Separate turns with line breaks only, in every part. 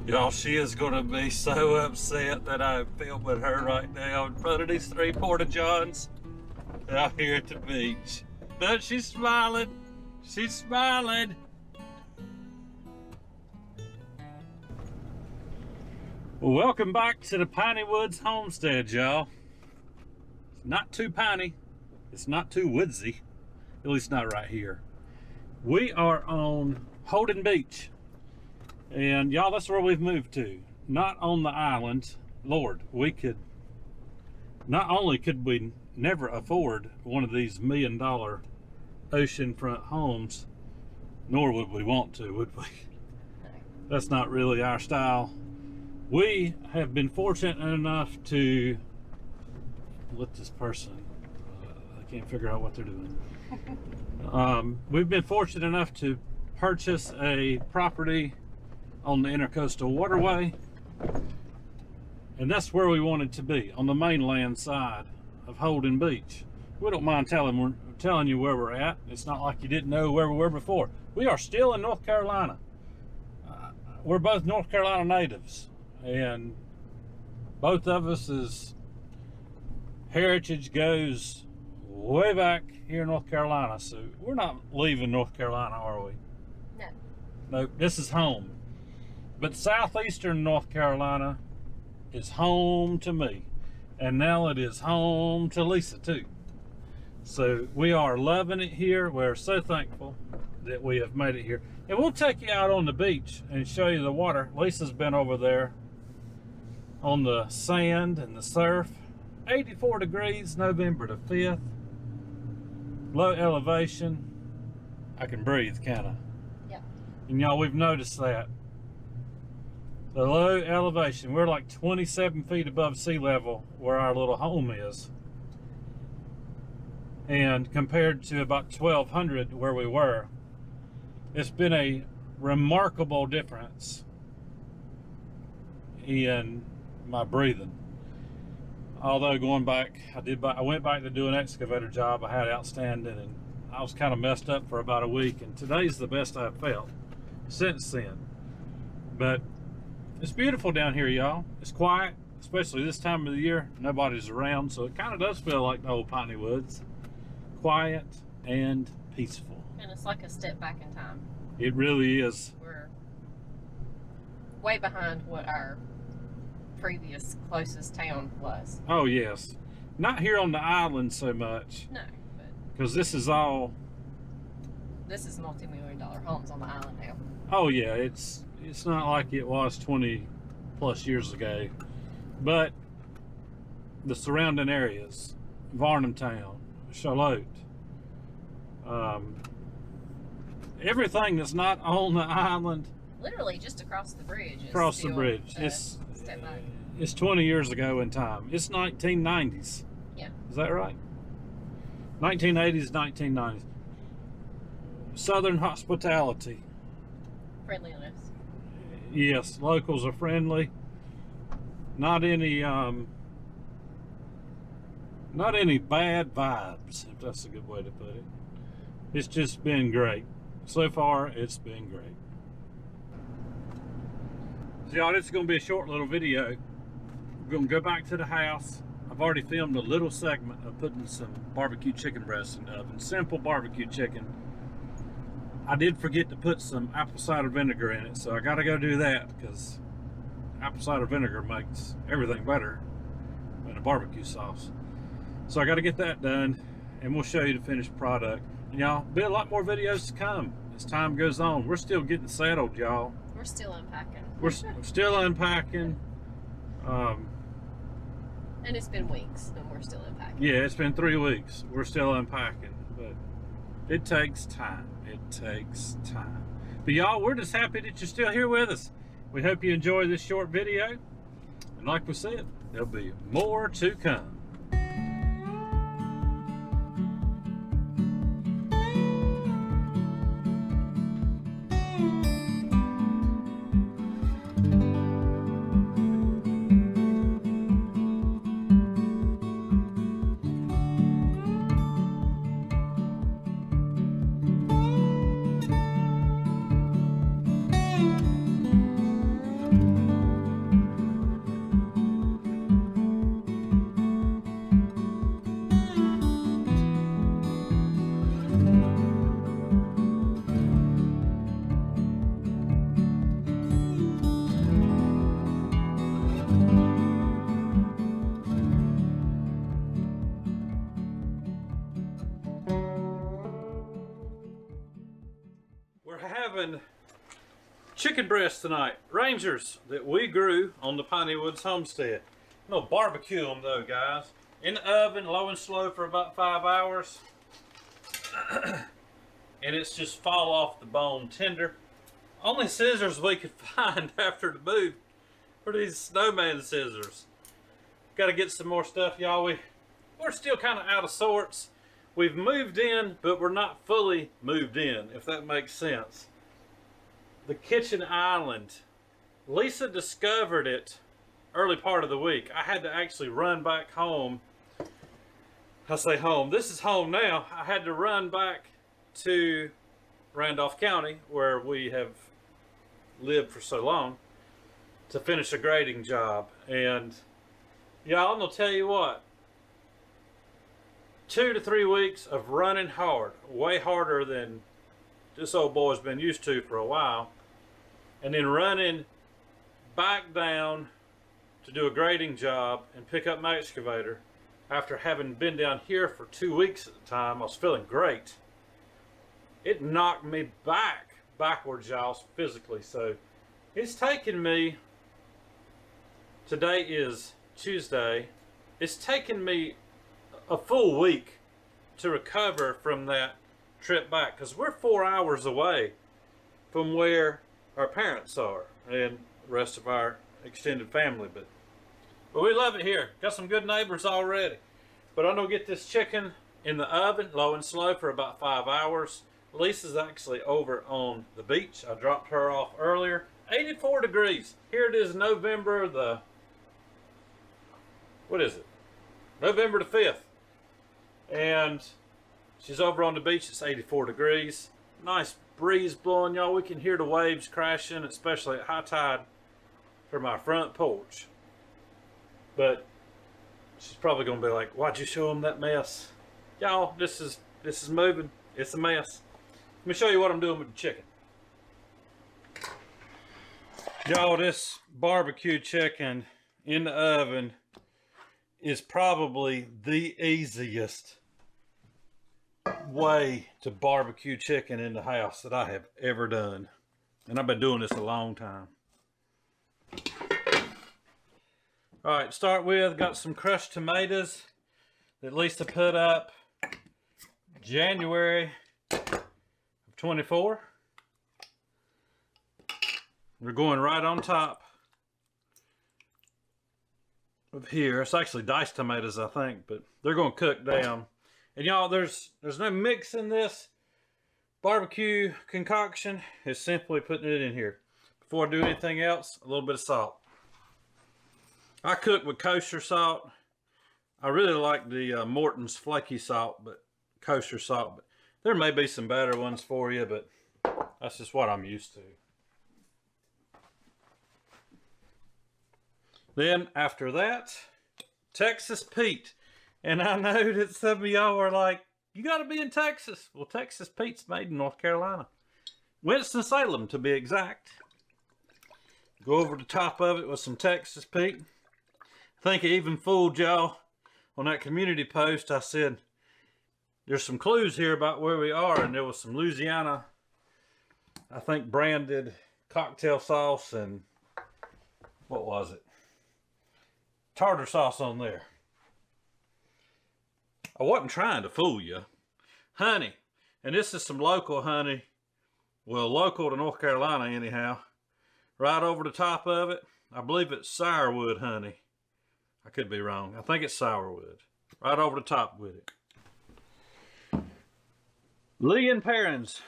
Y'all, she is gonna be so upset that I'm filming her right now in front of these 3 porta-johns out here at the beach. But she's smiling. She's smiling. Well, welcome back to the Piney Woods Homestead, y'all. It's not too piney. It's not too woodsy. At least not right here. We are on Holden Beach. And y'all, that's where we've moved to. Not on the island. Lord, not only could we never afford one of these $1 million oceanfront homes, nor would we want to, would we? That's not really our style. We have been fortunate enough to let this person, I can't figure out what they're doing. We've been fortunate enough to purchase a property on the Intercoastal Waterway, and that's where we wanted to be, on the mainland side of Holden Beach. We don't mind telling you where we're at. It's not like you didn't know where we were before. We are still in North Carolina. We're both North Carolina natives, and both of us' heritage goes way back here in North Carolina, so we're not leaving North Carolina, are we?
No.
No, this is home. But southeastern North Carolina is home to me. And now it is home to Lisa too. So we are loving it here. We're so thankful that we have made it here. And we'll take you out on the beach and show you the water. Lisa's been over there on the sand and the surf. 84 degrees, November the 5th. Low elevation. I can breathe, can't I?
Yeah.
And y'all, we've noticed that. The low elevation, we're like 27 feet above sea level where our little home is. And compared to about 1,200 where we were, it's been a remarkable difference in my breathing. Although going back, I went back to do an excavator job I had outstanding, and I was kind of messed up for about a week, and today's the best I've felt since then. But it's beautiful down here, y'all. It's quiet, especially this time of the year. Nobody's around, so it kind of does feel like the old Piney Woods. Quiet and peaceful.
And it's like a step back in time.
It really is.
We're way behind what our previous closest town was.
Oh, yes. Not here on the island so much.
No, but
Because this is
multi-million-dollar homes on the island now.
Oh, yeah. It's not like it was 20 plus years ago. But the surrounding areas, Varnamtown, Charlotte, everything that's not on the island.
Literally just across the bridge.
Across the bridge.
Step back.
It's 20 years ago in time. It's 1990s.
Yeah.
Is that right? 1980s, 1990s. Southern hospitality.
Friendliness.
Yes, locals are friendly. Not any bad vibes, if that's a good way to put it. It's just been great. So far, it's been great. So y'all, this is going to be a short little video. We're going to go back to the house. I've already filmed a little segment of putting some barbecue chicken breasts in the oven. Simple barbecue chicken. I did forget to put some apple cider vinegar in it, so I got to go do that, because apple cider vinegar makes everything better than a barbecue sauce. So I got to get that done, and we'll show you the finished product. And y'all, be a lot more videos to come as time goes on. We're still getting settled, y'all.
We're still unpacking.
We're still unpacking.
And it's been weeks, and we're still unpacking.
Yeah, it's been 3 weeks. We're still unpacking, but it takes time. It takes time. But y'all, we're just happy that you're still here with us. We hope you enjoy this short video. And like we said, there'll be more to come. We're having chicken breast tonight. Rangers that we grew on the Piney Woods homestead. No barbecue them though, guys. In the oven, low and slow for about 5 hours. And it's just fall off the bone tender. Only scissors we could find after the move were these snowman scissors. Got to get some more stuff, y'all. We're still kind of out of sorts. We've moved in, but we're not fully moved in, if that makes sense. The kitchen island. Lisa discovered it early part of the week. I had to actually run back home. I say home. This is home now. I had to run back to Randolph County, where we have lived for so long, to finish a grading job. And y'all, I'm gonna tell you what, 2 to 3 weeks of running hard, way harder than this old boy's been used to for a while, and then running back down to do a grading job and pick up my excavator. After having been down here for 2 weeks at the time, I was feeling great. It knocked me backwards, y'all, physically. So it's taken me, today is Tuesday, it's taken me a full week to recover from that trip back, because we're 4 hours away from where our parents are and the rest of our extended family. But we love it here. Got some good neighbors already. But I'm gonna get this chicken in the oven, low and slow, for about 5 hours. Lisa's actually over on the beach. I dropped her off earlier. 84 degrees. Here it is, November the, what is it? November the 5th. And she's over on the beach. It's 84 degrees. Nice breeze blowing, y'all. We can hear the waves crashing, especially at high tide, from our front porch. But she's probably gonna be like, why'd you show them that mess? Y'all, this is moving. It's a mess. Let me show you what I'm doing with the chicken. Y'all, this barbecue chicken in the oven is probably the easiest way to barbecue chicken in the house that I have ever done. And I've been doing this a long time. All right, start with, got some crushed tomatoes that Lisa put up January of 24. We're going right on top of here. It's actually diced tomatoes, I think, but they're going to cook down. And y'all, there's no mix in this barbecue concoction. It's simply putting it in here. Before I do anything else, a little bit of salt. I cook with kosher salt. I really like the Morton's flaky salt, but kosher salt. But there may be some better ones for you, but that's just what I'm used to. Then after that, Texas Pete. And I know that some of y'all are like, you got to be in Texas. Well, Texas Pete's made in North Carolina. Winston-Salem, to be exact. Go over the top of it with some Texas Pete. I think I even fooled y'all on that community post. I said, there's some clues here about where we are, and there was some Louisiana, I think, branded cocktail sauce and, what was it? Tartar sauce on there. I wasn't trying to fool you. Honey, and this is some local honey, well, local to North Carolina anyhow. Right over the top of it, I believe it's sourwood honey. I could be wrong. I think it's sourwood. Right over the top with it. Lee and Perrins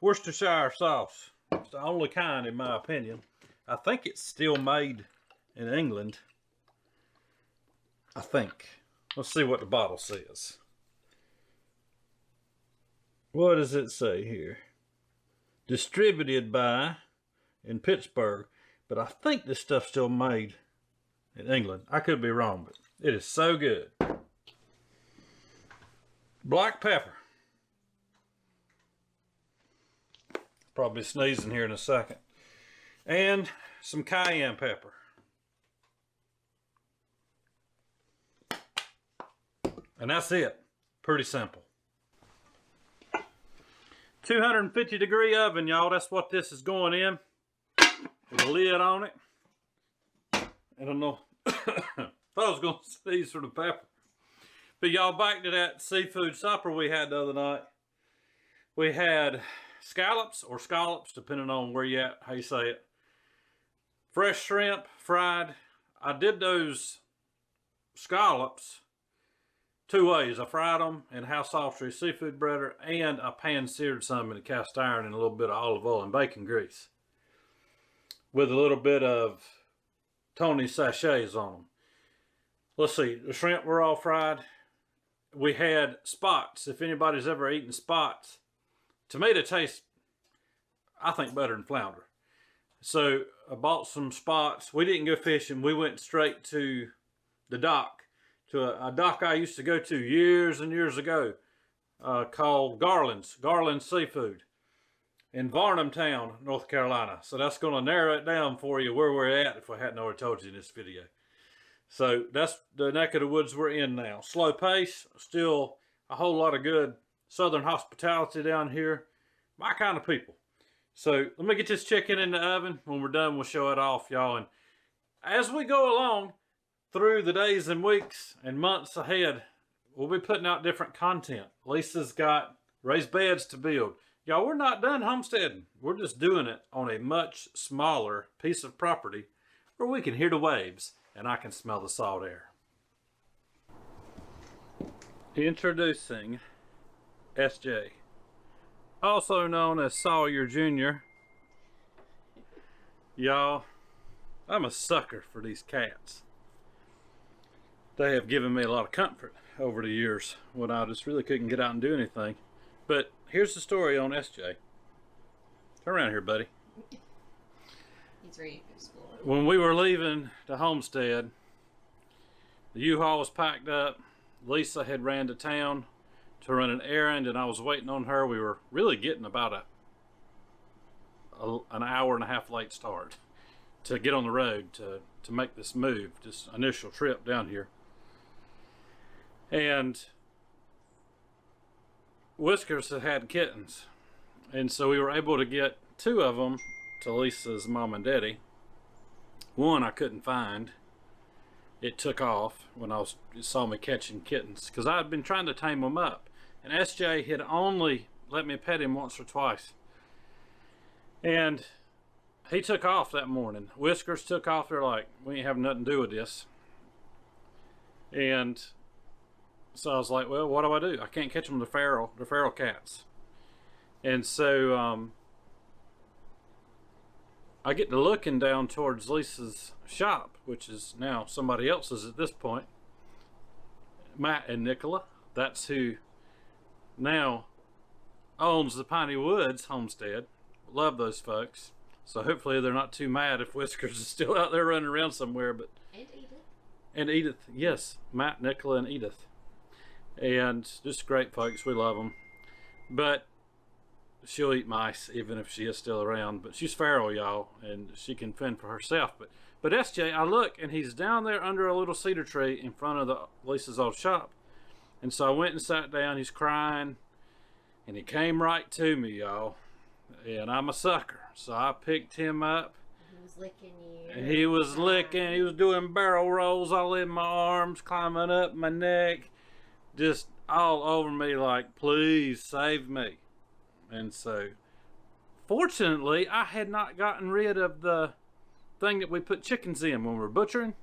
Worcestershire sauce. It's the only kind, in my opinion. I think it's still made in England. I think. Let's see what the bottle says. What does it say here? Distributed by in Pittsburgh. But I think this stuff's still made in England. I could be wrong, but it is so good. Black pepper. Probably sneezing here in a second. And some cayenne pepper. And that's it. Pretty simple. 250-degree oven, y'all. That's what this is going in. With a lid on it. I don't know. Thought I was going to sneeze for the pepper. But y'all, back to that seafood supper we had the other night. We had scallops, or scallops, depending on where you at, how you say it. Fresh shrimp, fried. I did those scallops 2 ways. I fried them in House Austria seafood breader, and I pan-seared some in a cast iron in a little bit of olive oil and bacon grease. With a little bit of Tony sachets on them. Let's see, the shrimp were all fried. We had spots. If anybody's ever eaten spots, to me they taste, I think, better than flounder. So I bought some spots. We didn't go fishing. We went straight to the dock, to a dock I used to go to years and years ago, called Garland's Seafood in Varnumtown, North Carolina. So that's going to narrow it down for you where we're at if I hadn't already told you in this video. So that's the neck of the woods we're in now. Slow pace, still a whole lot of good Southern hospitality down here. My kind of people. So let me get this chicken in the oven. When we're done, we'll show it off, y'all. And as we go along through the days and weeks and months ahead, we'll be putting out different content. Lisa's got raised beds to build. Y'all, we're not done homesteading. We're just doing it on a much smaller piece of property where we can hear the waves and I can smell the salt air. Introducing SJ, also known as Sawyer Jr. Y'all, I'm a sucker for these cats. They have given me a lot of comfort over the years when I just really couldn't get out and do anything. But here's the story on SJ. Turn around here, buddy.
He's ready for school.
When we were leaving the homestead, the U-Haul was packed up. Lisa had ran to town to run an errand, and I was waiting on her. We were really getting about an hour and a half late start to get on the road to make this move, this initial trip down here. And Whiskers had kittens, and so we were able to get 2 of them to Lisa's mom and daddy. One I couldn't find. It took off when it saw me catching kittens, because I had been trying to tame them up, and SJ had only let me pet him once or twice, and he took off that morning. Whiskers took off. They're like, we ain't having nothing to do with this. And so I was like, well, what do? I can't catch them. They're feral cats. And so I get to looking down towards Lisa's shop, which is now somebody else's at this point. Matt and Nicola. That's who now owns the Piney Woods Homestead. Love those folks. So hopefully they're not too mad if Whiskers is still out there running around somewhere. But
And Edith.
And Edith, yes. Matt, Nicola, and Edith. And just great folks. We love them. But she'll eat mice even if she is still around. But she's feral, y'all, and she can fend for herself. But SJ, I look, and he's down there under a little cedar tree in front of Lisa's old shop. And so I went and sat down. He's crying, and he came right to me, y'all. And I'm a sucker, so I picked him up.
He was licking you.
And he was licking. He was doing barrel rolls all in my arms, climbing up my neck, just all over me like, please save me. And so, fortunately, I had not gotten rid of the thing that we put chickens in when we were butchering.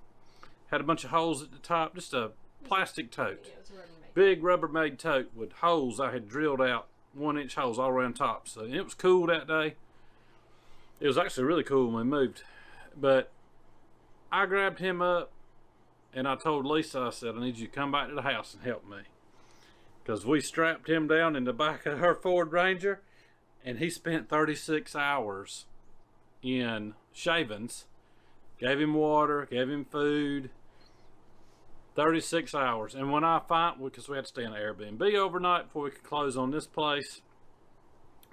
Had a bunch of holes at the top, just a plastic tote.
Yeah, it was Rubbermaid.
Big Rubbermaid tote with holes I had drilled out, 1-inch holes all around top. So it was cool that day. It was actually really cool when we moved. But I grabbed him up and I told Lisa, I said, I need you to come back to the house and help me. Because we strapped him down in the back of her Ford Ranger, and he spent 36 hours in shavings. Gave him water, gave him food. 36 hours. And when I find, because we had to stay in an Airbnb overnight before we could close on this place.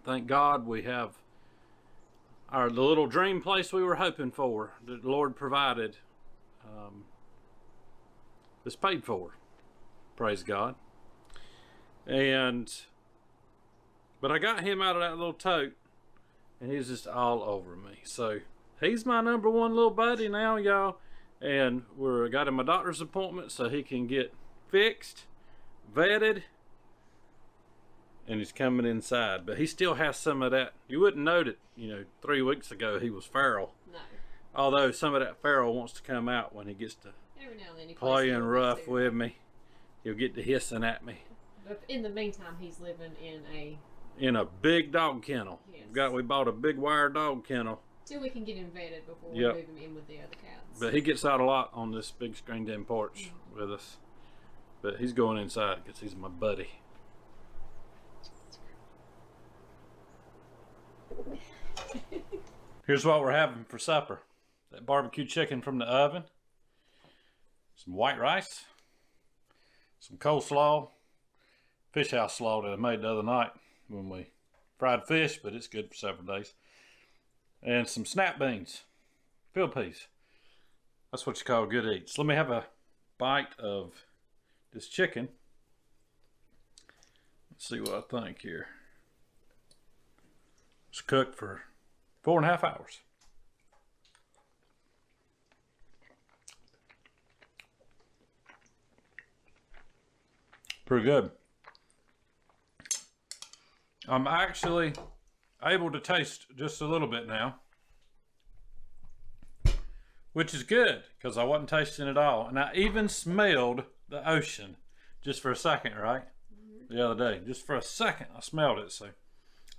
Thank God we have the little dream place we were hoping for. The Lord provided. It's paid for. Praise God. And But I got him out of that little tote, and he's just all over me. So he's my number one little buddy now, y'all. And we're got him a doctor's appointment so he can get fixed, vetted, and he's coming inside. But he still has some of that. You wouldn't know that, 3 weeks ago he was feral.
No.
Although some of that feral wants to come out when he gets to
Every now and then he
playing rough with me. He'll get to hissing at me.
But in the meantime, he's living
in a big dog kennel.
Yes.
We bought a big wire dog kennel.
Till we can get him vetted before we
Yep.
move him in with the other cats.
But he gets out a lot on this big screened in porch with us. But he's going inside because he's my buddy. Here's what we're having for supper. That barbecue chicken from the oven. Some white rice. Some coleslaw. Fish house slaw that I made the other night when we fried fish, but it's good for several days. And some snap beans. Field peas. That's what you call good eats. Let me have a bite of this chicken. Let's see what I think here. It's cooked for 4.5 hours. Pretty good. I'm actually able to taste just a little bit now, which is good because I wasn't tasting it all. And I even smelled the ocean just for a second, right? The other day, just for a second, I smelled it. So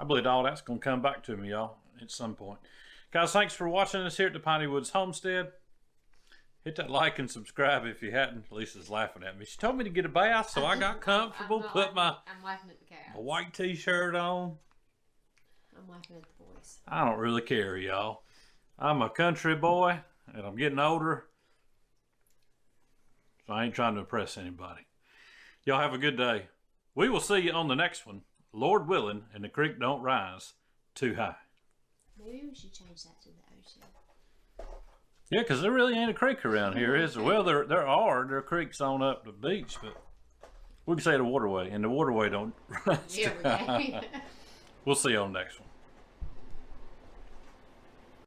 I believe all that's going to come back to me, y'all, at some point. Guys, thanks for watching us here at the Piney Woods Homestead. Hit that like and subscribe if you hadn't. Lisa's laughing at me. She told me to get a bath, so I got comfortable, put my
I'm laughing at the cat.
white t-shirt on.
I'm laughing at the boys.
I don't really care, y'all. I'm a country boy, and I'm getting older, so I ain't trying to impress anybody. Y'all have a good day. We will see you on the next one, Lord willing, and the creek don't rise too high.
Maybe we should change that to the ocean.
Yeah, because there really ain't a creek around here, is there? Well, there are creeks on up the beach, but we can say the waterway, and the waterway don't rise too high. We'll see you on the next one.